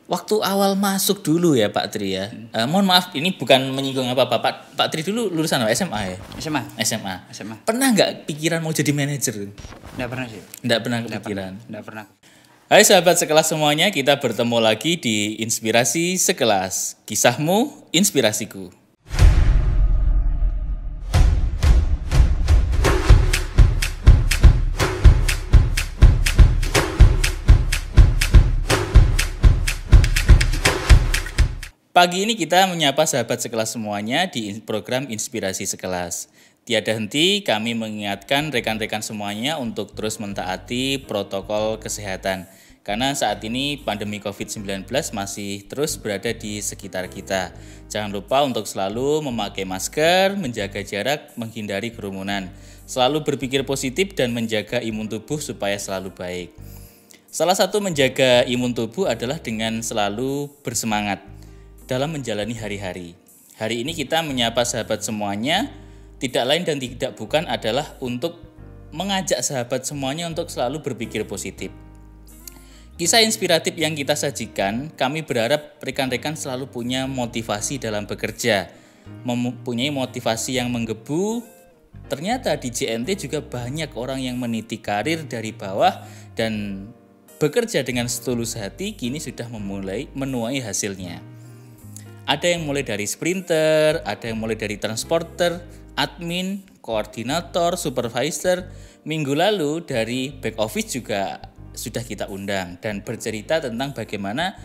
Waktu awal masuk dulu ya Pak Tri ya. Mohon maaf ini bukan menyinggung apa-apa. Pak Tri dulu lulusan apa? SMA ya? SMA. SMA. SMA. Pernah nggak pikiran mau jadi manajer? Nggak pernah sih. Nggak pernah kepikiran. Nggak pernah. Hai sahabat sekelas semuanya, kita bertemu lagi di Inspirasi Sekelas. Kisahmu, inspirasiku. Pagi ini kita menyapa sahabat sekelas semuanya di program Inspirasi Sekelas. Tiada henti kami mengingatkan rekan-rekan semuanya untuk terus mentaati protokol kesehatan. Karena saat ini pandemi COVID-19 masih terus berada di sekitar kita. Jangan lupa untuk selalu memakai masker, menjaga jarak, menghindari kerumunan. Selalu berpikir positif dan menjaga imun tubuh supaya selalu baik. Salah satu menjaga imun tubuh adalah dengan selalu bersemangat dalam menjalani hari-hari. Hari ini kita menyapa sahabat semuanya, tidak lain dan tidak bukan adalah untuk mengajak sahabat semuanya untuk selalu berpikir positif. Kisah inspiratif yang kita sajikan, kami berharap rekan-rekan selalu punya motivasi dalam bekerja, mempunyai motivasi yang menggebu. Ternyata di JNT juga banyak orang yang meniti karir dari bawah dan bekerja dengan setulus hati, kini sudah memulai menuai hasilnya. Ada yang mulai dari sprinter, ada yang mulai dari transporter, admin, koordinator, supervisor. Minggu lalu dari back office juga sudah kita undang dan bercerita tentang bagaimana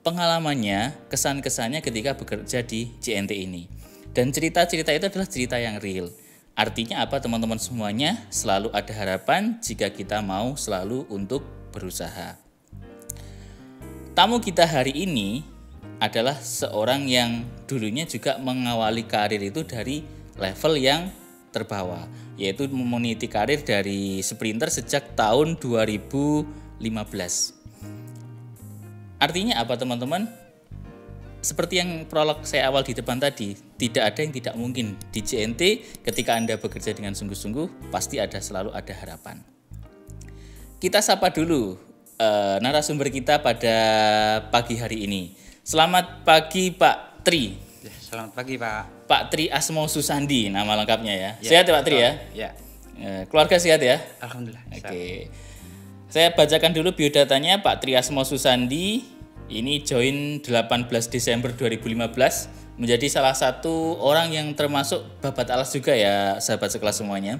pengalamannya, kesan-kesannya ketika bekerja di JNT ini. Dan cerita-cerita itu adalah cerita yang real. Artinya apa teman-teman semuanya? Selalu ada harapan jika kita mau selalu untuk berusaha. Tamu kita hari ini adalah seorang yang dulunya juga mengawali karir itu dari level yang terbawah, yaitu meniti karir dari sprinter sejak tahun 2015. Artinya apa teman-teman? Seperti yang prolog saya awal di depan tadi, tidak ada yang tidak mungkin. Di JNT ketika Anda bekerja dengan sungguh-sungguh, pasti selalu ada harapan. Kita sapa dulu narasumber kita pada pagi hari ini. Selamat pagi Pak Tri. Ya, selamat pagi Pak. Pak Tri Asmo Susandi nama lengkapnya ya. Sehat ya Pak Tri ya? Ya. Keluarga sehat ya? Alhamdulillah. Oke. Saya bacakan dulu biodatanya. Pak Tri Asmo Susandi ini join 18 Desember 2015, menjadi salah satu orang yang termasuk babat alas juga ya sahabat sekelas semuanya.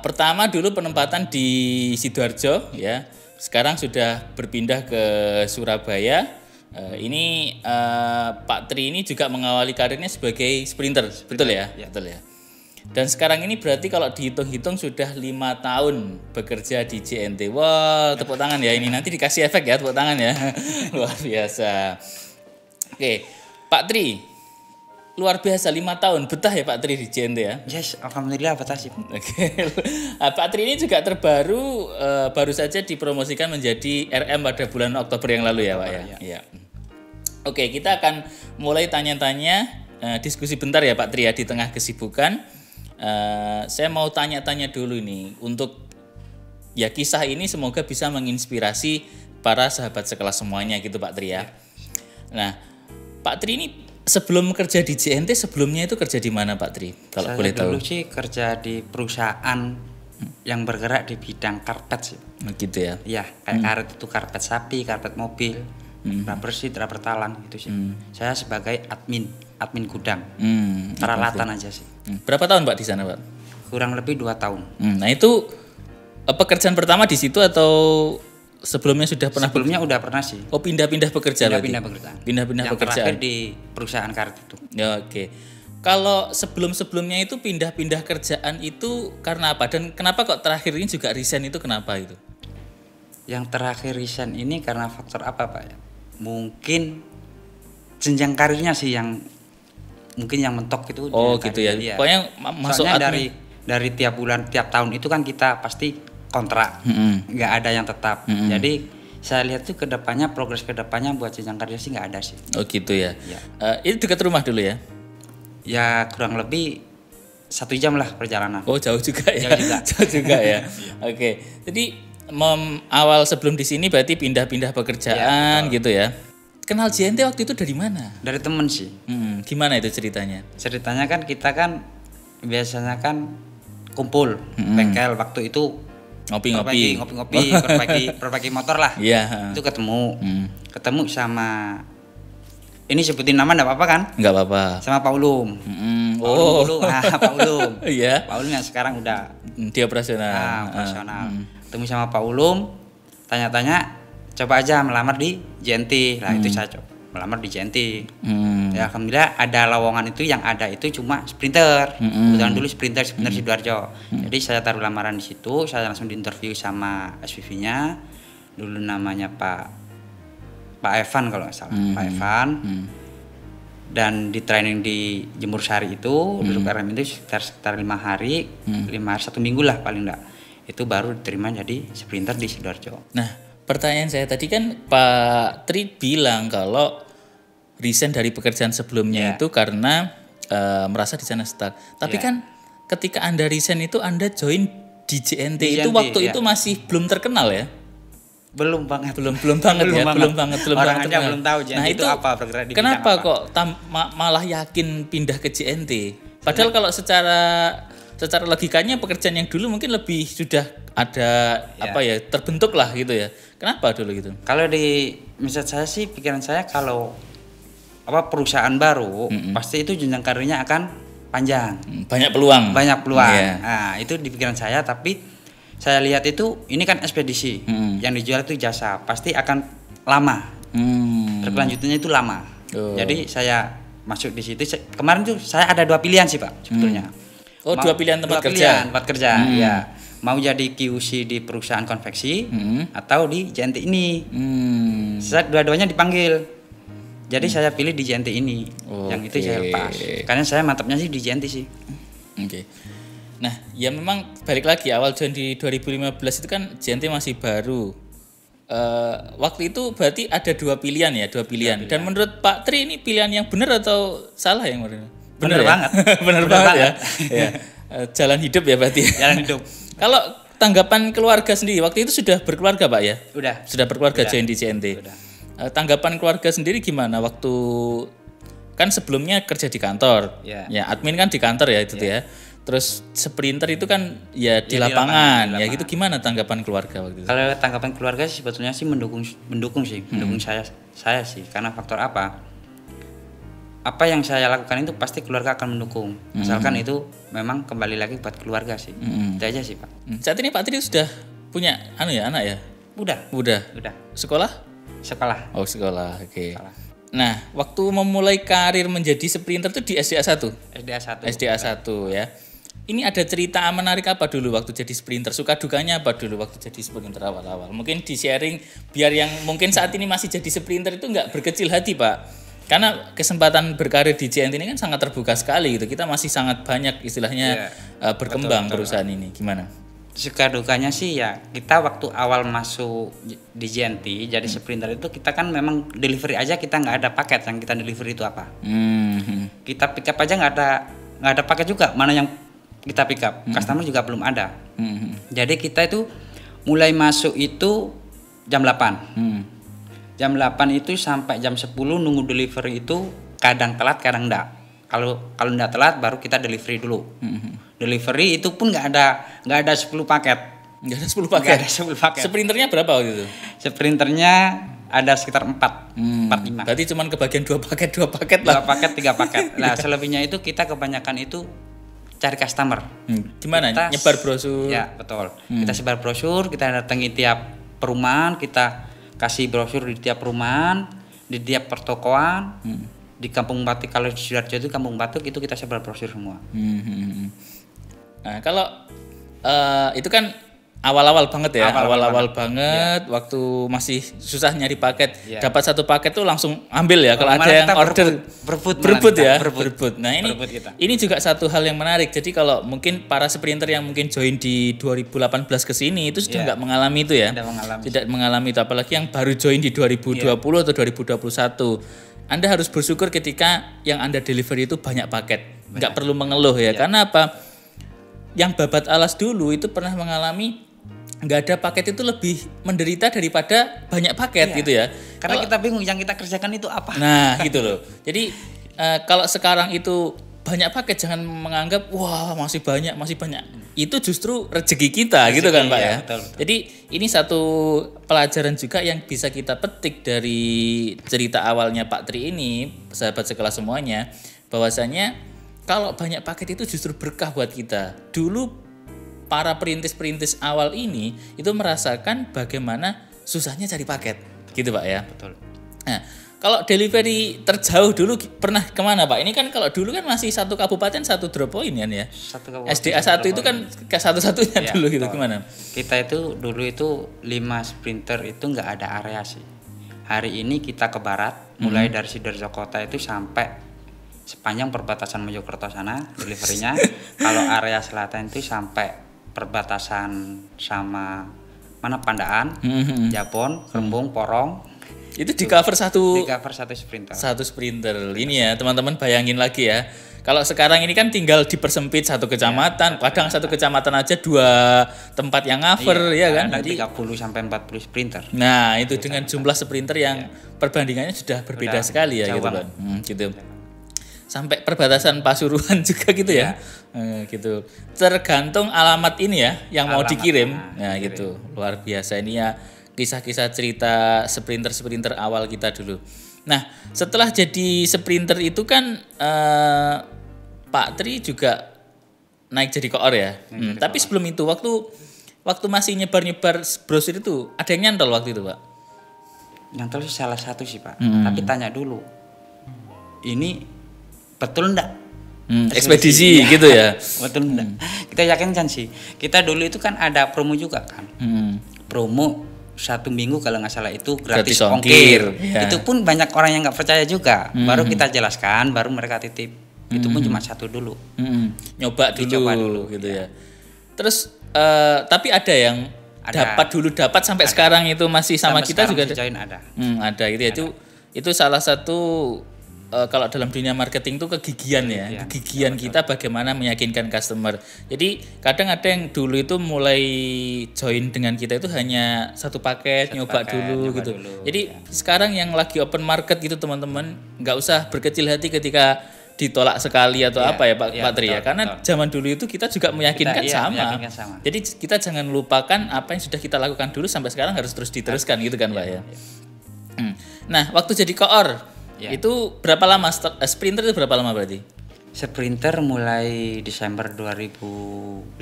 Pertama dulu penempatan di Sidoarjo ya. Sekarang sudah berpindah ke Surabaya. Ini Pak Tri ini juga mengawali karirnya sebagai sprinter, betul ya? Ya. Betul ya. Dan sekarang ini berarti kalau dihitung-hitung sudah 5 tahun bekerja di JNT. Wah, tepuk tangan ya, ini nanti dikasih efek ya, tepuk tangan ya. Luar biasa. Oke, Pak Tri, luar biasa 5 tahun, betah ya Pak Tri di JNT ya? Yes, alhamdulillah betah sih. Oke. Pak Tri ini juga terbaru baru saja dipromosikan menjadi RM pada bulan Oktober yang lalu ya Pak ya. Iya. Oke, kita akan mulai tanya-tanya, diskusi bentar ya Pak Tri ya di tengah kesibukan. Saya mau tanya-tanya dulu nih untuk ya kisah ini semoga bisa menginspirasi para sahabat sekelas semuanya gitu Pak Tri ya. Nah, Pak Tri ini sebelum kerja di JNT sebelumnya itu kerja di mana Pak Tri? Kalau Saya boleh tahu. dulu sih kerja di perusahaan yang bergerak di bidang karpet sih. Gitu ya. Iya, kayak karet itu karpet sapi, karpet mobil, rubber sheet, rubber talang gitu sih. Saya sebagai admin gudang. Peralatan aja sih. Berapa tahun Pak di sana Pak? Kurang lebih 2 tahun. Nah itu pekerjaan pertama di situ atau sebelumnya sudah pernah? Sebelumnya udah pernah sih. Oh pindah-pindah pekerjaan. Pindah-pindah pekerjaan. Pindah-pindah yang pekerjaan. Terakhir di perusahaan karet itu. Ya, oke. Kalau sebelum-sebelumnya itu pindah-pindah kerjaan itu karena apa? Dan kenapa kok terakhir ini juga resign itu kenapa itu? Yang terakhir resign ini karena faktor apa Pak ya? Mungkin jenjang karirnya sih yang mungkin yang mentok itu. Oh gitu ya. Iya. Pokoknya masuk admin. dari tiap bulan, tiap tahun itu kan kita pasti kontrak, nggak ada yang tetap. Jadi saya lihat tuh kedepannya, progres kedepannya buat jenjang karir sih nggak ada sih. Oh gitu ya. Ya. Ini dekat rumah dulu ya? Ya kurang lebih 1 jam lah perjalanan. Oh jauh juga ya. Jauh juga. Jauh juga ya. Oke. Jadi awal sebelum di sini berarti pindah-pindah pekerjaan gitu ya. Kenal JNT waktu itu dari mana? Dari temen sih. Gimana itu ceritanya? Ceritanya kan kita kan biasanya kan kumpul bengkel waktu itu ngopi-ngopi, perbaiki motor lah. Iya. Itu ketemu sama, ini sebutin nama enggak apa-apa kan? Enggak apa-apa. Sama Pak Ulum. Pak Ulum. Iya. Pak Ulum yang sekarang udah di operasional. Ketemu sama Pak Ulum, tanya-tanya, coba aja melamar di JNT. Lah itu saya coba melamar di JNT. Ya alhamdulillah ada lowongan itu, yang ada itu cuma sprinter. Kebetulan dulu sprinter Sidoarjo. Jadi saya taruh lamaran di situ, saya langsung diinterview sama SPV-nya. Dulu namanya Pak Evan kalau nggak salah, Pak Evan. Dan di training di Jemur Sari itu duduk RM itu sekitar 5 hari, 1 minggu lah paling enggak. Itu baru diterima jadi sprinter di Sidoarjo. Nah, pertanyaan saya tadi kan Pak Tri bilang kalau resign dari pekerjaan sebelumnya itu karena merasa di sana stuck. Tapi kan ketika Anda resign itu Anda join di JNT itu waktu itu masih belum terkenal ya? Belum banget. Belum banget. Orang aja belum tahu JNT itu apa, bergerak di bidang kenapa apa. kok malah yakin pindah ke JNT? Padahal kalau secara logikanya pekerjaan yang dulu mungkin lebih sudah ada terbentuk lah gitu ya. Kenapa dulu gitu? Kalau di misal saya sih, pikiran saya kalau perusahaan baru pasti itu jenjang karirnya akan panjang. Banyak peluang. Yeah. Nah, itu di pikiran saya, tapi saya lihat itu ini kan ekspedisi. Yang dijual itu jasa, pasti akan lama. Berkelanjutannya itu lama. Jadi saya masuk di situ. Kemarin tuh saya ada 2 pilihan sih, Pak, sebetulnya. 2 pilihan tempat kerja. Ya. Mau jadi QC di perusahaan konveksi atau di JNT ini. Saya dua-duanya dipanggil. Jadi saya pilih di JNT ini. Yang itu saya lepas. Karena saya mantapnya sih di JNT sih. Oke. Nah, ya memang balik lagi awal join di 2015 itu kan JNT masih baru. Waktu itu berarti ada 2 pilihan ya, 2 pilihan. Dan menurut Pak Tri ini pilihan yang benar atau salah yang benar banget. Benar banget ya. Ya. Jalan hidup ya berarti. Jalan hidup. Kalau tanggapan keluarga sendiri waktu itu sudah berkeluarga, Pak ya? Sudah berkeluarga join di JNT. Tanggapan keluarga sendiri gimana waktu kan sebelumnya kerja di kantor. Ya, admin kan di kantor ya itu ya. Terus sprinter itu kan ya di lapangan. Ya gitu, gimana tanggapan keluarga waktu itu? Kalau tanggapan keluarga sih sebetulnya sih mendukung saya sih, karena faktor apa yang saya lakukan itu pasti keluarga akan mendukung. Misalkan itu memang kembali lagi buat keluarga sih. Itu aja sih, Pak. Saat ini Pak Tri sudah punya anak ya? Udah. Sekolah? Oh, sekolah. Oke. Nah, waktu memulai karir menjadi sprinter itu di SDA 1. SDA 1 ya. Ini ada cerita menarik apa dulu waktu jadi sprinter? Suka dukanya apa dulu waktu jadi sprinter awal-awal? Mungkin di-sharing biar yang mungkin saat ini masih jadi sprinter itu enggak berkecil hati, Pak. Karena kesempatan berkarir di JNT ini kan sangat terbuka sekali gitu. Kita masih sangat banyak istilahnya berkembang perusahaan ini. Gimana? Suka dukanya sih ya, kita waktu awal masuk di JNT jadi sprinter itu kita kan memang delivery aja, kita nggak ada paket. Yang kita delivery itu apa? Kita pick up aja nggak ada paket juga. Mana yang kita pick up? Customer juga belum ada. Jadi kita itu mulai masuk itu jam 8. Jam 8 itu sampai jam 10 nunggu delivery itu kadang telat kadang enggak. Kalau enggak telat baru kita delivery dulu. Delivery itu pun enggak ada 10 paket. Enggak ada 10 paket. Sprinternya berapa waktu itu? Sprinternya ada sekitar 4-5. Berarti cuma kebagian 2 paket lah. 2 paket, 3 paket. Nah, selebihnya itu kita kebanyakan itu cari customer. Gimana? Nyebar brosur. Ya, betul. Kita sebar brosur, kita datangi tiap perumahan, kita kasih brosur di tiap perumahan, di tiap pertokoan, di Kampung Batik. Kalau di Sidoarjo itu Kampung Batik itu kita sebar brosur semua. Nah, kalau itu kan awal-awal banget ya, awal-awal banget, waktu masih susah nyari paket, dapat 1 paket tuh langsung ambil ya. Kalau ada yang order berebut. Nah ini juga satu hal yang menarik. Jadi kalau mungkin para sprinter yang mungkin join di 2018 ke sini itu sudah nggak mengalami itu ya, tidak mengalami itu. Apalagi yang baru join di 2020 atau 2021, Anda harus bersyukur ketika yang Anda delivery itu banyak paket, nggak perlu mengeluh ya. Karena apa? Yang babat alas dulu itu pernah mengalami nggak ada paket itu lebih menderita daripada banyak paket gitu ya. Karena kita bingung yang kita kerjakan itu apa. Nah, gitu loh. Jadi kalau sekarang itu banyak paket, jangan menganggap wah masih banyak. Itu justru rezeki kita gitu kan Pak ya. Betul. Jadi ini satu pelajaran juga yang bisa kita petik dari cerita awalnya Pak Tri ini, sahabat sekelas semuanya, bahwasanya kalau banyak paket itu justru berkah buat kita. Dulu para perintis-perintis awal ini itu merasakan bagaimana susahnya cari paket, gitu Pak ya. Betul. Nah, kalau delivery terjauh dulu pernah kemana Pak? Ini kan kalau dulu kan masih satu kabupaten satu drop point kan ya. SDA 1 itu kan ke satu-satunya dulu gitu, gimana? Kita itu dulu itu 5 sprinter itu nggak ada area sih. Hari ini kita ke barat, mulai dari Sidoarjo kota itu sampai sepanjang perbatasan Mojokerto sana deliverynya. Kalau area selatan itu sampai perbatasan sama mana Pandaan, Japon, Rembung, Porong. Itu di cover satu sprinter. Satu sprinter. Ini ya, teman-teman bayangin lagi ya. Kalau sekarang ini kan tinggal dipersempit satu kecamatan, kadang satu kecamatan aja 2 tempat yang cover ya kan. Jadi 30 sampai 40 sprinter. Nah, itu dengan jumlah sprinter yang perbandingannya sudah berbeda sekali ya gitu kan. Gitu. Sampai perbatasan Pasuruan juga gitu ya. Gitu. Tergantung alamat ini ya yang mau dikirim. Nah, gitu. Luar biasa ini ya kisah-kisah cerita sprinter awal kita dulu. Nah, setelah jadi sprinter itu kan Pak Tri juga naik jadi koor ya. Tapi sebelum itu waktu masih nyebar-nyebar brosur itu ada yang nyantol waktu itu, Pak? Nyantol sih salah satu sih, Pak. Tapi tanya dulu. Ini betul enggak? Ekspedisi gitu ya. Betul enggak? Kita yakinkan sih. Kita dulu itu kan ada promo juga kan. Promo 1 minggu kalau nggak salah itu gratis ongkir. Ya. Itu pun banyak orang yang nggak percaya juga. Baru kita jelaskan, baru mereka titip. Itu pun cuma 1 dulu. Nyoba dulu gitu ya. Terus tapi ada yang dapat sampai sekarang itu masih sama kita juga ada. Ada gitu ya. Itu salah satu kalau dalam dunia marketing itu kegigihan ya. Kegigihan kita bagaimana meyakinkan customer. Jadi kadang ada yang dulu itu mulai join dengan kita itu hanya satu paket, nyoba dulu gitu. Jadi sekarang yang lagi open market gitu teman-teman, nggak usah berkecil hati ketika ditolak sekali atau apa ya Pak Tri ya. Karena zaman dulu itu kita juga meyakinkan sama. Jadi kita jangan lupakan apa yang sudah kita lakukan dulu sampai sekarang harus terus diteruskan gitu kan Pak ya. Nah, waktu jadi koor itu berapa lama sprinter itu berapa lama berarti? Sprinter mulai Desember 2015,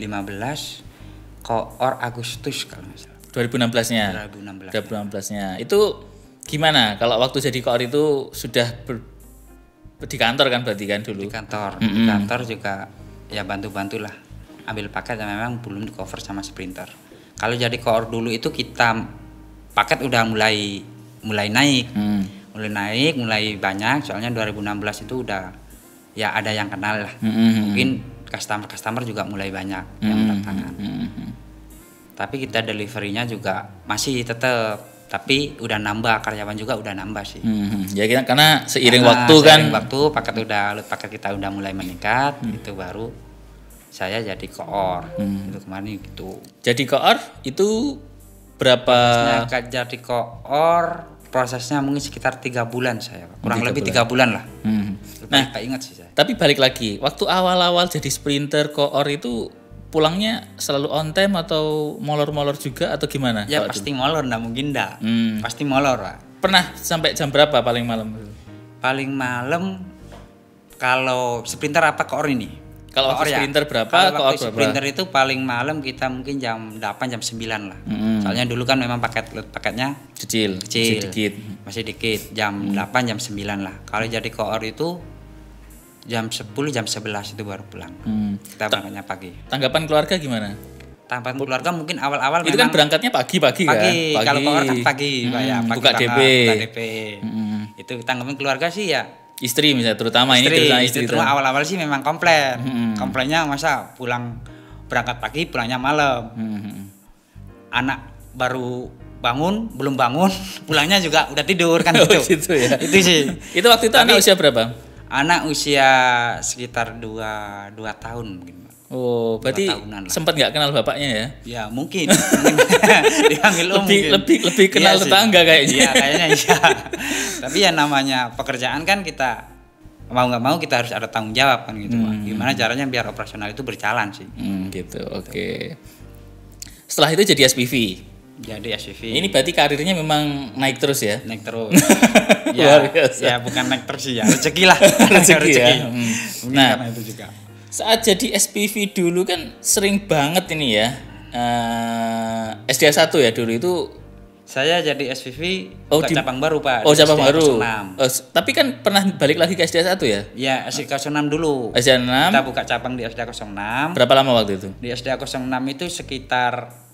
koor Agustus kalau nggak salah. 2016-nya. 2016-nya. Itu gimana? Kalau waktu jadi koor itu sudah di kantor kan berarti kan dulu? Di kantor. Di kantor juga ya bantu-bantulah. Ambil paket yang memang belum di cover sama sprinter. Kalau jadi koor dulu itu kita paket udah mulai naik. Mulai banyak, soalnya 2016 itu udah ya ada yang kenal lah. Mungkin customer juga mulai banyak yang mendatangkan. Tapi kita deliverynya juga masih tetap, tapi udah nambah, karyawan juga udah nambah sih. Ya karena seiring waktu paket kita udah mulai meningkat, itu baru saya jadi koor. Itu kemarin gitu. Jadi koor itu berapa? Jadi koor prosesnya mungkin sekitar 3 bulan saya, kurang lebih 3 bulan lah. Nah, ingat sih saya. Tapi balik lagi, waktu awal-awal jadi sprinter koor itu pulangnya selalu on time atau molor-molor juga atau gimana? Ya pasti molor, nggak mungkin nggak. Pasti molor Pak. Pernah sampai jam berapa paling malam? Paling malam kalau sprinter apa koor ini? Kalau waktu sprinter berapa? Kalau waktu sprinter itu paling malam kita mungkin jam 8 jam 9 lah. Soalnya dulu kan memang paketnya kecil. Masih dikit. Jam 8 jam 9 lah. Kalau jadi koor itu jam 10 jam 11 itu baru pulang. Kita berangkatnya pagi. Tanggapan keluarga gimana? Tanggapan keluarga mungkin awal-awal itu kan berangkatnya pagi kan? Pagi. Kalau koor kan pagi, Pak ya. Buka DP. Itu tanggapan keluarga sih ya. Istri misalnya terutama istri awal-awal sih memang komplain. Komplainnya masa berangkat pagi pulangnya malam. Anak baru belum bangun pulangnya juga udah tidur kan gitu ya. Itu sih. Itu waktu itu anak usia berapa? Anak usia sekitar 2 tahun mungkin. Oh, berarti tahunan lah. sempat nggak kenal bapaknya ya? Ya mungkin dipanggil om lebih kenal Iya sih. tetangga kayaknya. Iya kayaknya iya. Tapi ya namanya pekerjaan kan kita mau nggak mau kita harus ada tanggung jawab kan gitu Pak. Gimana caranya biar operasional itu berjalan sih. Gitu. Oke. Setelah itu jadi SPV. Jadi SPV Ini berarti karirnya memang naik terus ya? naik terus. Luar biasa. Ya bukan naik terus sih ya, rezeki lah. Rezeki ya. Mungkin Nah, karena itu juga. saat jadi SPV dulu kan sering banget ini ya. SDA 1 ya dulu itu. Saya jadi SPV Oh, buka di- cabang baru Pak. Oh, di cabang SDA baru. 06. Tapi kan pernah balik lagi ke SDA 1 ya? Ya SDA 06 dulu. SDA Kita 6. buka cabang di SDA 06. Berapa lama waktu itu? Di SDA 06 itu sekitar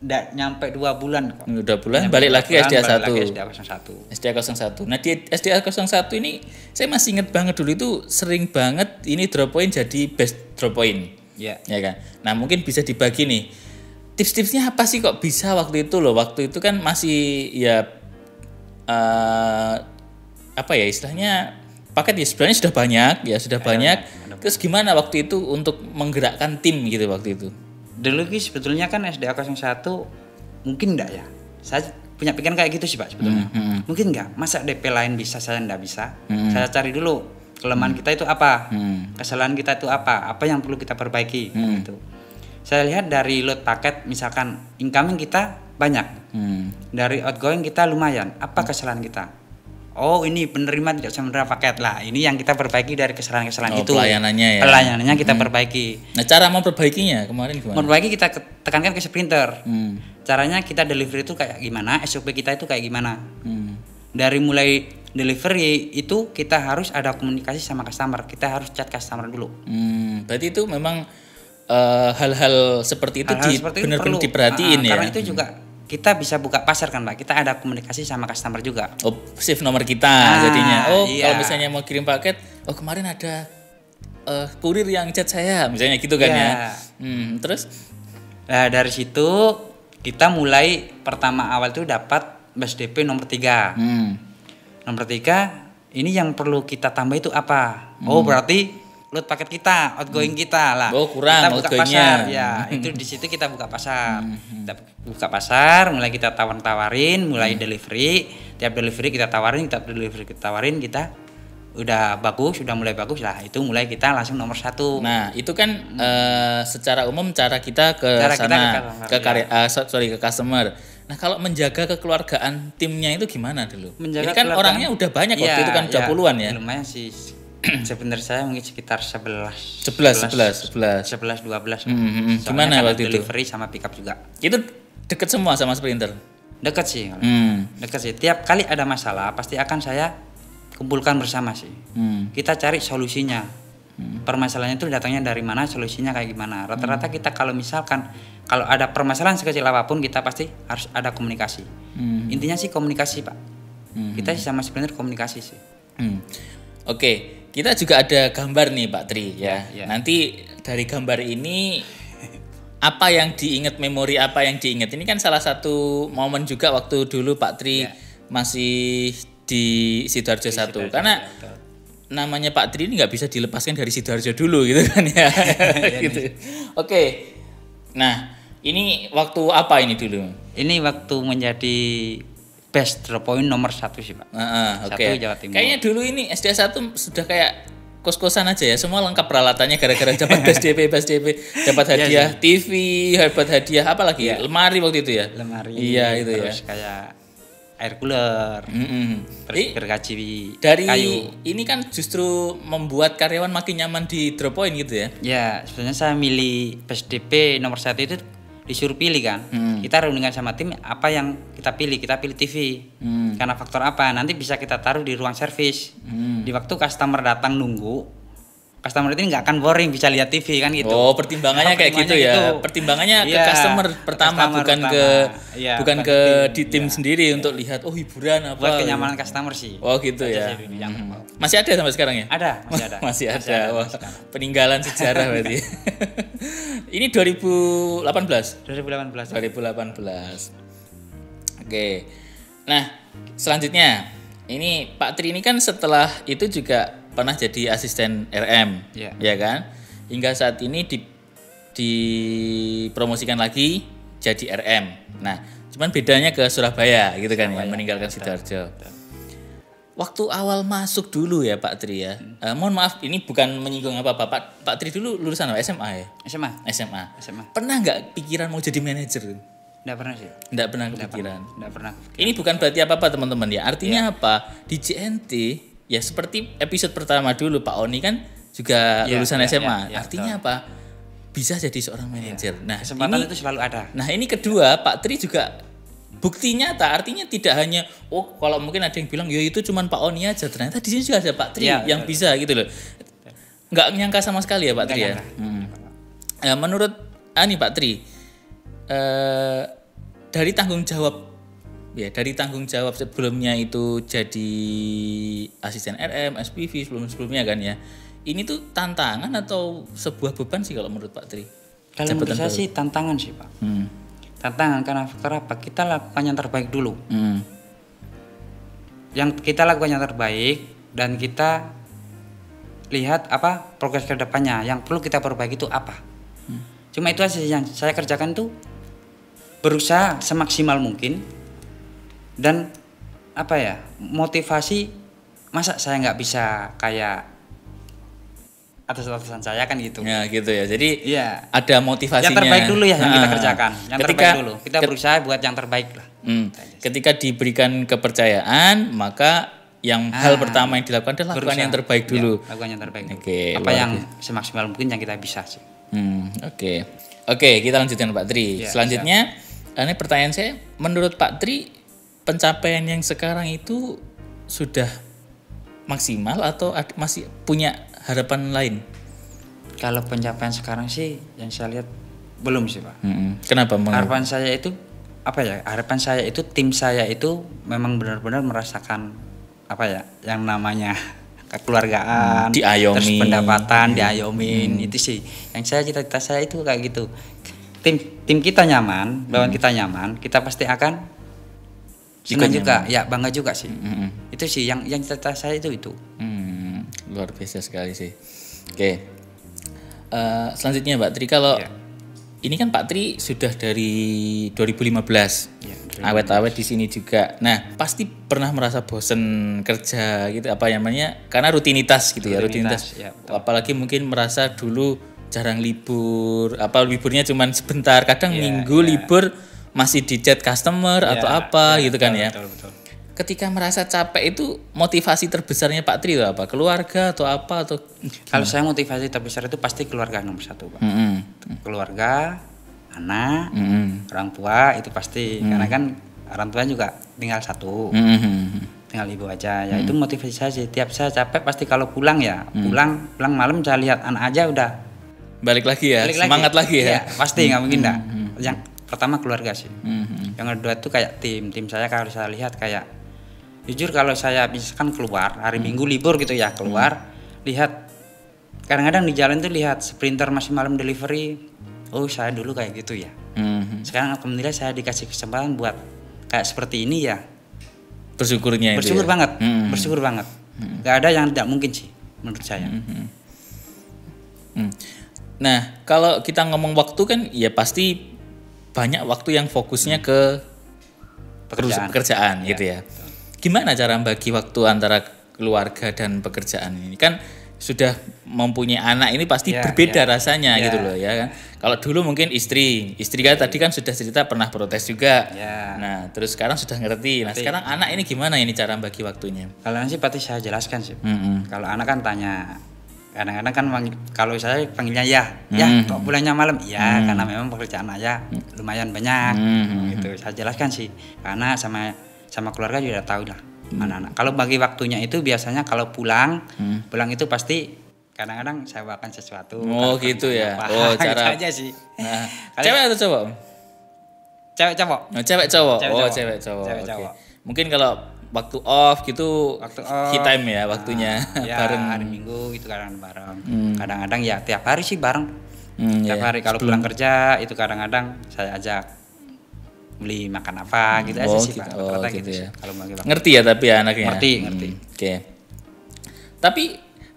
nggak nyampe 2 bulan kok. Udah bulan Nyampe balik 2 lagi ke bulan, SDA 1. balik lagi SDA 01. SDA 01. Nah di SDA 01 ini saya masih ingat banget dulu itu sering banget ini drop point jadi best drop point. Ya. Ya kan. Nah mungkin bisa dibagi nih tips-tipsnya apa sih kok bisa waktu itu loh. Waktu itu kan masih ya apa ya istilahnya paket ya sebenarnya sudah banyak ya sudah banyak. Terus gimana waktu itu untuk menggerakkan tim gitu waktu itu? Dulu Ki, sebetulnya kan SDA 01 mungkin enggak ya. Saya punya pikiran kayak gitu sih Pak sebetulnya. Mungkin enggak, masa DP lain bisa saya enggak bisa. Saya cari dulu kelemahan kita itu apa, kesalahan kita itu apa yang perlu kita perbaiki gitu. Saya lihat dari load paket misalkan incoming kita banyak. Dari outgoing kita lumayan. Apa kesalahan kita? Oh ini penerima tidak bisa menerima paket lah. Ini yang kita perbaiki dari kesalahan-kesalahan itu. Pelayanannya ya. Pelayanannya kita perbaiki. Nah cara memperbaikinya kemarin gimana? Memperbaiki kita tekankan ke sprinter. Caranya kita delivery itu kayak gimana, SOP kita itu kayak gimana. Dari mulai delivery itu kita harus ada komunikasi sama customer. Kita harus chat customer dulu. Berarti itu memang hal-hal seperti itu Hal-hal seperti itu benar-benar perlu. diperhatiin ya. Karena itu juga kita bisa buka pasar kan Pak. Kita ada komunikasi sama customer juga. Oh, save nomor kita jadinya. Oh, iya. kalau misalnya mau kirim paket, oh kemarin ada kurir yang chat saya, misalnya gitu kan ya. Terus Nah, dari situ kita mulai pertama awal itu dapat bus DP nomor 3. Nomor 3 ini yang perlu kita tambah itu apa? Oh, berarti load paket kita, outgoing kita lah. Oh, kurang kita buka outgoingnya. pasar. Ya, itu di situ kita buka pasar. Kita buka pasar, mulai kita tawarin, mulai delivery. Tiap delivery kita tawarin, kita udah bagus, udah mulai bagus lah. Itu mulai kita langsung nomor 1. nah, itu kan secara umum cara kita ke Cara kita sana ke customer, ke customer. Nah, kalau menjaga kekeluargaan timnya itu gimana dulu? Menjaga Ini kan kekeluargaan- orangnya udah banyak waktu Iya, itu kan 20 puluhan ya. Lumayan sih. Sebenarnya saya mungkin sekitar 11 12. Soalnya Gimana karena waktu itu? delivery sama pick up juga. Itu deket semua sama sprinter. Dekat sih. Hmm. Dekat sih. Tiap kali ada masalah pasti akan saya kumpulkan bersama sih. Kita cari solusinya. Permasalahannya itu datangnya dari mana, solusinya kayak gimana. Rata-rata kita kalau misalkan kalau ada permasalahan sekecil apapun kita pasti harus ada komunikasi. Intinya sih komunikasi, Pak. Kita sih sama sprinter komunikasi sih. Oke, kita juga ada gambar nih Pak Tri ya. Ya. Nanti dari gambar ini apa yang diingat, memori apa yang diingat. Ini kan salah satu momen juga waktu dulu Pak Tri masih di Sidoarjo 1. Karena namanya Pak Tri ini nggak bisa dilepaskan dari Sidoarjo dulu gitu kan ya. Gitu. Oke. Nah, ini waktu apa ini dulu? Ini waktu menjadi best drop point nomor 1 sih Pak. Oke. 1 Jawa Timur. Kayaknya dulu ini SDA 1 sudah kayak kos-kosan aja ya, semua lengkap peralatannya gara-gara dapat BSDP, dapat hadiah TV, dapat hadiah apa lagi? Lemari waktu itu ya. Lemari. Iya itu ya. Terus kayak air cooler. Terus gergaji Dari kayu. ini kan justru membuat karyawan makin nyaman di drop point gitu ya. Ya, sebenarnya saya milih BSDP nomor 1 itu disuruh pilih kan. Kita rundingan sama tim apa yang kita pilih TV. Karena faktor apa? Nanti bisa kita taruh di ruang servis. Di waktu customer datang nunggu, customer itu nggak akan boring bisa lihat TV kan gitu. Oh, pertimbangannya kayak gitu ya. Pertimbangannya ke customer pertama, bukan ke di tim sendiri untuk lihat hiburan apa. Buat kenyamanan customer sih. Oh, gitu ya. Masih ada sampai sekarang ya? Ada, masih ada. Masih ada. Wah, peninggalan sejarah berarti. Ini 2018. 2018. Oke. Nah, selanjutnya ini Pak Tri ini kan setelah itu juga pernah jadi asisten RM, ya kan? Hingga saat ini dipromosikan lagi jadi RM. Nah, cuman bedanya ke Surabaya gitu kan ya, meninggalkan Sidoarjo. Waktu awal masuk dulu ya Pak Tri ya. Mohon maaf ini bukan menyinggung apa-apa. Pak Tri dulu lulusan apa? SMA ya? SMA. Pernah nggak pikiran mau jadi manajer? Nggak pernah sih. Nggak pernah kepikiran. Nggak pernah. Ini bukan berarti apa-apa teman-teman ya. Artinya apa? Di JNT ya seperti episode pertama dulu Pak Oni kan juga lulusan SMA. Artinya apa? Bisa jadi seorang manajer. Nah, kesempatan itu selalu ada. Nah, ini kedua Pak Tri juga bukti nyata, artinya tidak hanya kalau mungkin ada yang bilang ya itu cuman Pak Oni aja, ternyata di sini juga ada Pak Tri yang bisa gitu loh. Nggak nyangka sama sekali ya Pak Tri ya. Ya menurut Pak Tri dari tanggung jawab sebelumnya itu jadi asisten RM, SPV sebelumnya kan ya. Ini tuh tantangan atau sebuah beban sih kalau menurut Pak Tri? Kalau menurut saya sih tantangan sih Pak. Tantangan karena faktor apa? Kita lakukan yang terbaik dulu. Yang kita lakukan yang terbaik dan kita lihat apa progres ke depannya. Yang perlu kita perbaiki itu apa? Cuma itu aja yang saya kerjakan tuh berusaha semaksimal mungkin dan apa ya motivasi. Masa saya nggak bisa kayak atasan saya kan gitu. Ya gitu ya. Jadi ada motivasinya. Yang terbaik dulu ya yang kita kerjakan. Yang terbaik dulu. Kita berusaha buat yang terbaik lah. Ketika diberikan kepercayaan, maka yang hal pertama yang dilakukan adalah lakukan yang terbaik dulu. Lakukan yang terbaik dulu. Okay, apa yang semaksimal mungkin yang kita bisa sih. Oke, kita lanjutkan Pak Tri. Selanjutnya, ini pertanyaan saya, menurut Pak Tri pencapaian yang sekarang itu sudah maksimal atau masih punya harapan lain? Kalau pencapaian sekarang sih yang saya lihat belum sih Pak. Kenapa? Harapan saya itu apa ya? Harapan saya itu tim saya itu memang benar-benar merasakan apa ya? Yang namanya kekeluargaan, diayomi, terus pendapatan diayomin. Itu sih yang saya cita-cita saya itu kayak gitu. Tim kita nyaman, bawahan kita nyaman, kita pasti akan senang juga, ya bangga juga sih. Itu sih yang cita-cita saya itu. Luar biasa sekali sih. Oke. Selanjutnya Pak Tri, kalau ini kan Pak Tri sudah dari 2015. Awet-awet di sini juga. Nah, pasti pernah merasa bosen kerja gitu apa namanya? Karena rutinitas gitu ya, rutinitas. Apalagi mungkin merasa dulu jarang libur, liburnya cuman sebentar, kadang minggu libur masih di chat customer atau apa gitu kan ya. Betul. Ketika merasa capek itu motivasi terbesarnya Pak Tri itu apa? Keluarga atau apa atau? Kalau saya motivasi terbesar itu pasti keluarga nomor satu Pak. Keluarga, anak, orang tua itu pasti. Karena kan orang tua juga tinggal satu, tinggal ibu aja. Ya itu motivasi saya sih. Tiap saya capek pasti kalau pulang ya pulang malam saya lihat anak aja udah balik lagi ya, semangat lagi ya. Ya pasti nggak mungkin dah. Yang pertama keluarga sih. Yang kedua tuh kayak tim saya kalau saya lihat kayak jujur kalau saya misalkan keluar hari Minggu libur gitu ya keluar lihat kadang-kadang di jalan tuh lihat sprinter masih malam delivery, oh saya dulu kayak gitu ya. Sekarang alhamdulillah saya dikasih kesempatan buat kayak seperti ini ya. Bersyukur banget. Gak ada yang tidak mungkin sih menurut saya. Nah kalau kita ngomong waktu kan ya pasti banyak waktu yang fokusnya ke pekerjaan gitu ya. Gimana cara bagi waktu antara keluarga dan pekerjaan ini? Kan sudah mempunyai anak ini pasti berbeda rasanya gitu loh ya kan. Kalau dulu mungkin istri kan tadi kan sudah cerita pernah protes juga. Nah, terus sekarang sudah ngerti. Nah, sekarang anak ini gimana ini cara bagi waktunya? Kalau nanti pasti saya jelaskan sih. Kalau anak kan tanya kadang-kadang kan kalau saya panggilnya kok pulangnya malam? Ya, karena memang pekerjaan ayah lumayan banyak. Gitu. Saya jelaskan sih. Karena sama keluarga juga tahu lah anak-anak. Kalau bagi waktunya itu biasanya kalau pulang itu pasti kadang-kadang saya bawakan sesuatu. Oh gitu ya. Oh cara aja sih. Nah, cewek atau cowok? Cewek cowok. Cewek cowok. Cewek cowok. Okay. Mungkin kalau waktu off gitu, key time ya waktunya bareng. Hari Minggu itu kadang bareng. Kadang-kadang ya tiap hari sih bareng. Tiap hari kalau pulang kerja itu kadang-kadang saya ajak beli makan apa gitu aja sih Pak. Gitu ya. Kalau ngerti ya tapi ya anaknya. Ngerti. Oke. Tapi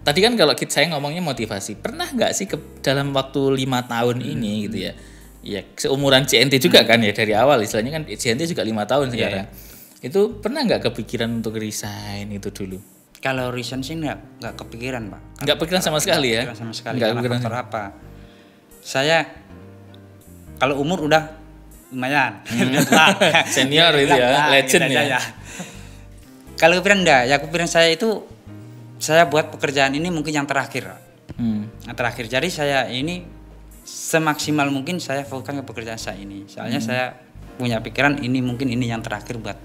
tadi kan kalau saya ngomongnya motivasi, pernah nggak sih dalam waktu 5 tahun ini gitu ya, ya seumuran CNT juga kan ya dari awal istilahnya kan CNT juga 5 tahun sekarang, itu pernah nggak kepikiran untuk resign itu dulu? Kalau resign sih nggak kepikiran Pak. Nggak kepikiran sama sekali ya? Sama sekali. Nggak Karena kepikiran. faktor apa? Saya kalau umur udah lumayan, udah tua. Senior itu ya, legend ya. Kalau kepikiran enggak, ya kepikiran saya itu saya buat pekerjaan ini mungkin yang terakhir. Yang terakhir. Jadi saya ini semaksimal mungkin saya fokuskan ke pekerjaan saya ini. Soalnya saya punya pikiran ini mungkin ini yang terakhir buat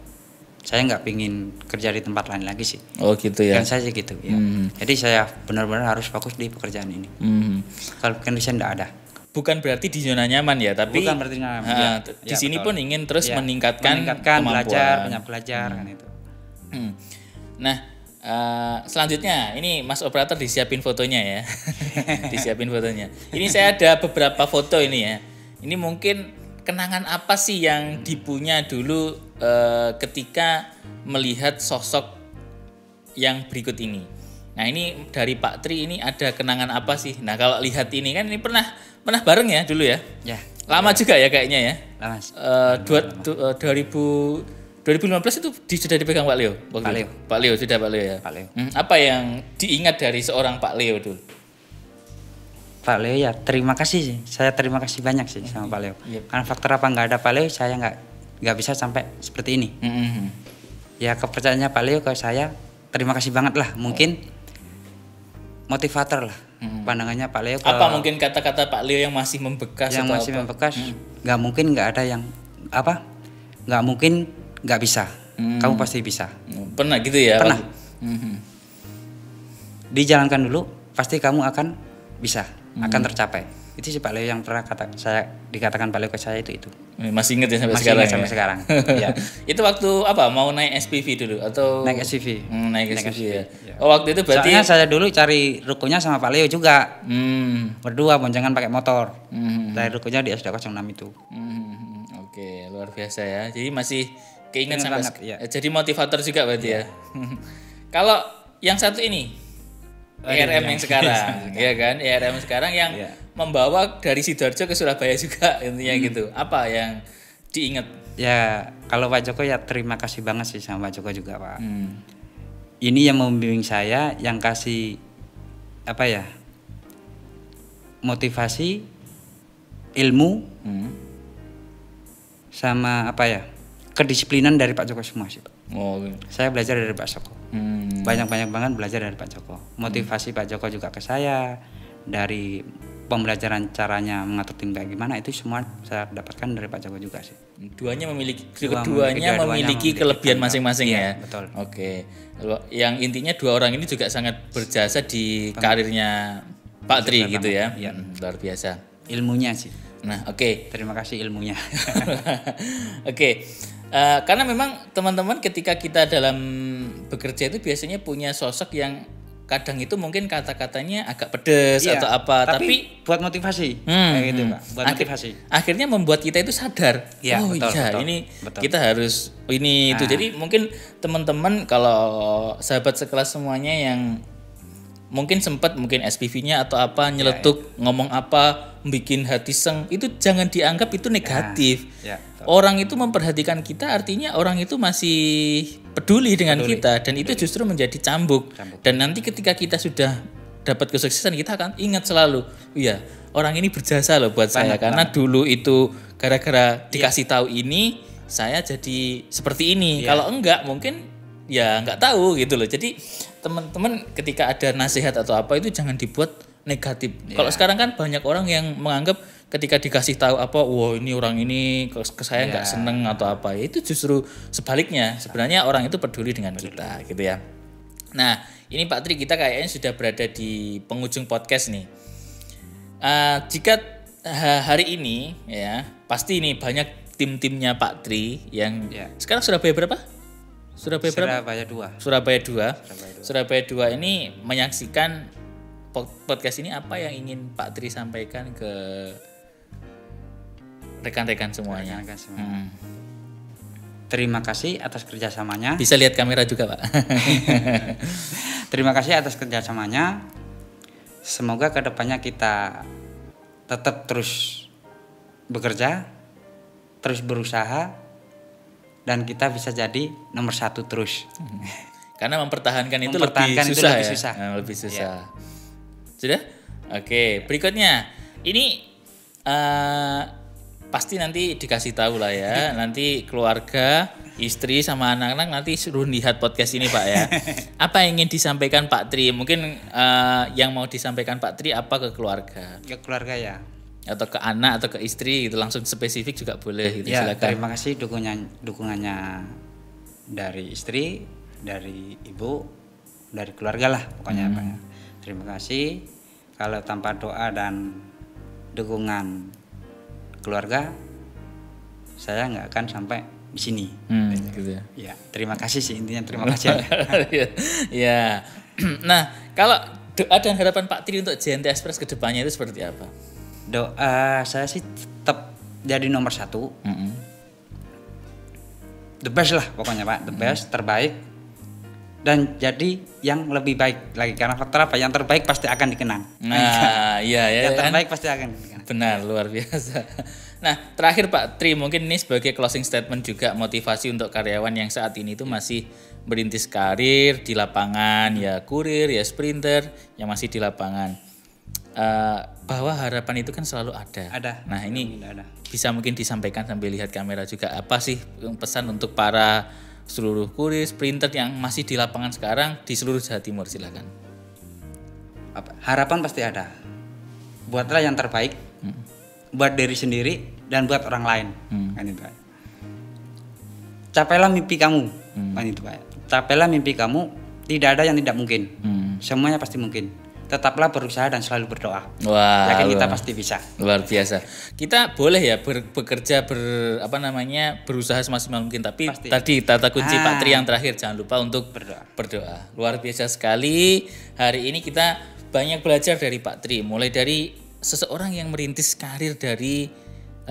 saya nggak pingin kerja di tempat lain lagi sih. Oh gitu ya. Kan saya sih gitu ya. Jadi saya benar-benar harus fokus di pekerjaan ini. Kalau pikiran resign enggak ada. Bukan berarti di zona nyaman ya, tapi bukan berarti nyaman. Di sini betul. pun ingin terus meningkatkan belajar, banyak belajar kan itu. Nah, selanjutnya ini Mas operator disiapin fotonya ya. Disiapin fotonya. Ini saya ada beberapa foto ini ya. Ini mungkin kenangan apa sih yang dipunya dulu ketika melihat sosok yang berikut ini. Nah, ini dari Pak Tri ini ada kenangan apa sih? Nah, kalau lihat ini kan ini pernah bareng ya dulu ya? Ya. Lama juga ya kayaknya ya? Lama. 2015 itu sudah dipegang Pak Leo? Pak Leo sudah Pak Leo ya? Pak Leo. Apa yang diingat dari seorang Pak Leo dulu? Pak Leo ya terima kasih sih. Saya terima kasih banyak sih sama Pak Leo. Karena faktor apa nggak ada Pak Leo saya nggak bisa sampai seperti ini. Ya kepercayaannya Pak Leo ke saya terima kasih banget lah. Mungkin motivator lah pandangannya Pak Leo. Apa mungkin kata-kata Pak Leo yang masih membekas? Yang masih membekas nggak mungkin nggak ada yang apa? Nggak mungkin nggak bisa. Kamu pasti bisa. Pernah gitu ya? Pernah. Dijalankan dulu pasti kamu akan bisa. Akan tercapai. Itu sih Pak Leo yang pernah dikatakan Pak Leo ke saya itu. Masih ingat ya sampai Masih sekarang? Ingat sampai sekarang. Ya. Itu waktu apa? Mau naik SPV dulu atau naik SPV? Naik SPV ya. Oh waktu itu berarti. Soalnya saya dulu cari rukonya sama Pak Leo juga. Berdua boncengan pakai motor. Dari rukonya di SD06 itu. Oke, luar biasa ya. Jadi masih keinget sampai ya. Jadi motivator juga berarti ya. Kalau yang satu ini ERM yang sekarang, ya kan? ERM sekarang yang membawa dari Sidoarjo ke Surabaya juga intinya gitu. Apa yang diingat? Ya, kalau Pak Joko ya terima kasih banget sih sama Pak Joko juga, Pak. Ini yang membimbing saya, yang kasih apa ya? Motivasi, ilmu, sama apa ya? Kedisiplinan dari Pak Joko semua sih, Pak. Oh, saya belajar dari Pak Joko. Banyak banget belajar dari Pak Joko. Motivasi Pak Joko juga ke saya, dari pembelajaran caranya mengatur tim kayak gimana itu semua saya dapatkan dari Pak Joko juga sih. Keduanya memiliki kelebihan masing-masing ya. Betul. Oke. Yang intinya dua orang ini juga sangat berjasa di karirnya Pak Tri gitu ya. Luar biasa. Ilmunya sih. Nah, oke. Terima kasih ilmunya. Oke. Karena memang teman-teman ketika kita dalam bekerja itu biasanya punya sosok yang kadang itu mungkin kata-katanya agak pedes atau apa, tapi buat motivasi kayak gitu Pak, buat motivasi. Akhirnya membuat kita itu sadar, betul. Ini kita harus ini itu. Jadi mungkin teman-teman kalau sahabat sekelas semuanya yang mungkin sempat SPV-nya atau apa nyeletuk ngomong apa bikin hati seng, itu jangan dianggap itu negatif. Orang itu memperhatikan kita artinya orang itu masih peduli dengan kita dan itu justru menjadi cambuk. Dan nanti ketika kita sudah dapat kesuksesan kita akan ingat selalu, iya orang ini berjasa loh buat saya karena dulu itu gara-gara dikasih tahu ini saya jadi seperti ini. Kalau enggak mungkin ya nggak tahu gitu loh. Jadi teman-teman ketika ada nasihat atau apa itu jangan dibuat negatif. Kalau sekarang kan banyak orang yang menganggap ketika dikasih tahu apa, wah ini orang ini ke saya nggak seneng atau apa. Ya, itu justru sebaliknya. Sebenarnya orang itu peduli dengan kita gitu ya. Nah ini Pak Tri kita kayaknya sudah berada di penghujung podcast nih. Jika hari ini ya pasti ini banyak tim-timnya Pak Tri yang sekarang Surabaya berapa? Surabaya 2 ini menyaksikan podcast ini. Apa yang ingin Pak Tri sampaikan ke rekan-rekan semuanya? Terima kasih atas kerjasamanya. Bisa lihat kamera juga Pak. Terima kasih atas kerjasamanya. Semoga kedepannya kita tetap terus bekerja, terus berusaha, dan kita bisa jadi nomor 1 terus. Karena mempertahankan itu Mempertahankan lebih itu susah lebih ya. susah. Lebih susah. Iya. Sudah? Oke, berikutnya. Ini pasti nanti dikasih tahu lah ya. Nanti keluarga, istri sama anak-anak nanti suruh lihat podcast ini Pak ya. Apa yang ingin disampaikan Pak Tri? Mungkin yang mau disampaikan Pak Tri apa ke keluarga? Ke keluarga ya. Atau ke anak atau ke istri gitu, langsung spesifik juga boleh gitu. Ya, Silakan. terima kasih dukungannya dari istri, dari ibu, dari keluarga lah pokoknya Pak ya. Terima kasih. Kalau tanpa doa dan dukungan keluarga, saya nggak akan sampai di sini. Gitu ya. Ya, terima kasih sih intinya, terima kasih. Ya. Nah, kalau doa dan harapan Pak Tri untuk JNT Express ke depannya itu seperti apa? Doa saya sih tetap jadi nomor 1. The best lah pokoknya Pak, the best, terbaik, dan jadi yang lebih baik lagi, karena faktor apa? Yang terbaik pasti akan dikenang. Nah, iya ya. Yang terbaik pasti akan dikenang. Benar, luar biasa. Nah, terakhir Pak Tri, mungkin ini sebagai closing statement juga motivasi untuk karyawan yang saat ini itu masih merintis karir di lapangan, ya kurir, ya sprinter yang masih di lapangan. Bahwa harapan itu kan selalu ada. Ada. Nah, ini Ada. bisa mungkin disampaikan sambil lihat kamera juga. Apa sih pesan untuk para seluruh kurir, sprinter yang masih di lapangan sekarang di seluruh Jawa Timur? Silakan. Harapan pasti ada. Buatlah yang terbaik, buat diri sendiri dan buat orang lain. Kan itu Pak. Capailah mimpi kamu. Kan itu Pak. Capailah mimpi kamu. Tidak ada yang tidak mungkin. Semuanya pasti mungkin. Tetaplah berusaha dan selalu berdoa. Wah, Yakin kita pasti bisa. Luar biasa. Kita boleh ya bekerja berusaha semaksimal mungkin, tapi Pasti. tadi kata kunci Pak Tri yang terakhir, jangan lupa untuk berdoa. Luar biasa sekali. Hari ini kita banyak belajar dari Pak Tri, mulai dari seseorang yang merintis karir dari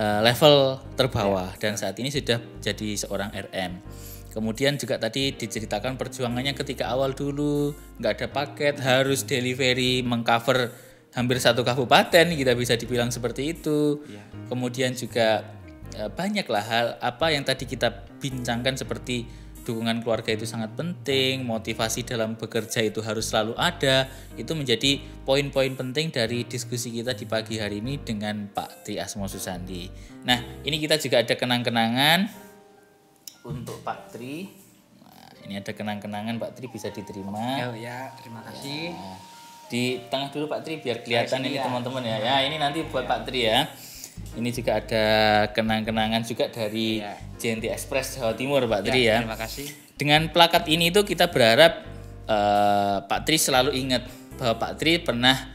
level terbawah dan saat ini sudah jadi seorang RM. Kemudian juga tadi diceritakan perjuangannya ketika awal dulu nggak ada paket, harus delivery mengcover hampir 1 kabupaten, kita bisa dibilang seperti itu. Kemudian juga banyaklah hal apa yang tadi kita bincangkan, seperti dukungan keluarga itu sangat penting, motivasi dalam bekerja itu harus selalu ada. Itu menjadi poin-poin penting dari diskusi kita di pagi hari ini dengan Pak Tri Asmo Susandi. Nah, ini kita juga ada kenang-kenangan untuk Pak Tri. Nah, ini ada kenang-kenangan Pak Tri, bisa diterima. Oh ya, terima kasih. Nah, di tengah dulu Pak Tri biar kelihatan ini teman-teman ya. Ya, ini nanti buat Pak Tri ya. Ini juga ada kenang-kenangan juga dari JNT Express Jawa Timur Pak Tri ya. Terima kasih. Dengan plakat ini tuh kita berharap Pak Tri selalu ingat bahwa Pak Tri pernah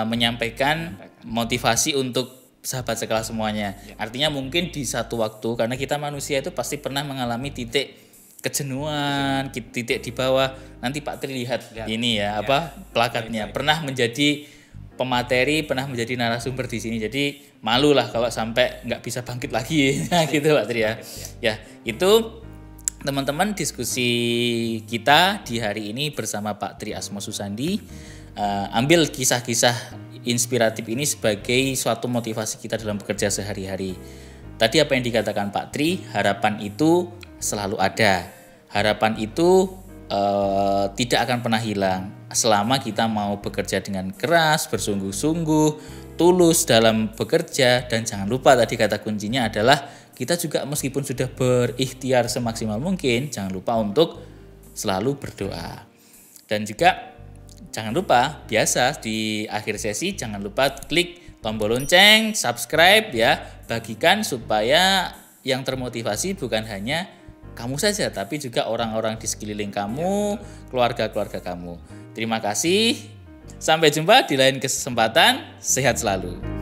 menyampaikan motivasi untuk sahabat sekelas semuanya. Artinya mungkin di satu waktu, karena kita manusia itu pasti pernah mengalami titik kejenuhan, titik di bawah. Nanti Pak Tri lihat ini ya, plakatnya. Pernah menjadi pemateri, pernah menjadi narasumber di sini. Jadi malu lah kalau sampai nggak bisa bangkit lagi. Gitu Pak Tri ya. Ya, itu teman-teman diskusi kita di hari ini bersama Pak Tri Asmo Susandi. Ambil kisah-kisah inspiratif ini sebagai suatu motivasi kita dalam bekerja sehari-hari. Tadi apa yang dikatakan Pak Tri, harapan itu selalu ada. Harapan itu tidak akan pernah hilang selama kita mau bekerja dengan keras, bersungguh-sungguh, tulus dalam bekerja. Dan jangan lupa tadi kata kuncinya adalah kita juga meskipun sudah berikhtiar semaksimal mungkin, jangan lupa untuk selalu berdoa. Dan juga jangan lupa, biasa di akhir sesi jangan lupa klik tombol lonceng, subscribe ya, bagikan supaya yang termotivasi bukan hanya kamu saja, tapi juga orang-orang di sekeliling kamu, keluarga-keluarga kamu. Terima kasih, sampai jumpa di lain kesempatan, sehat selalu.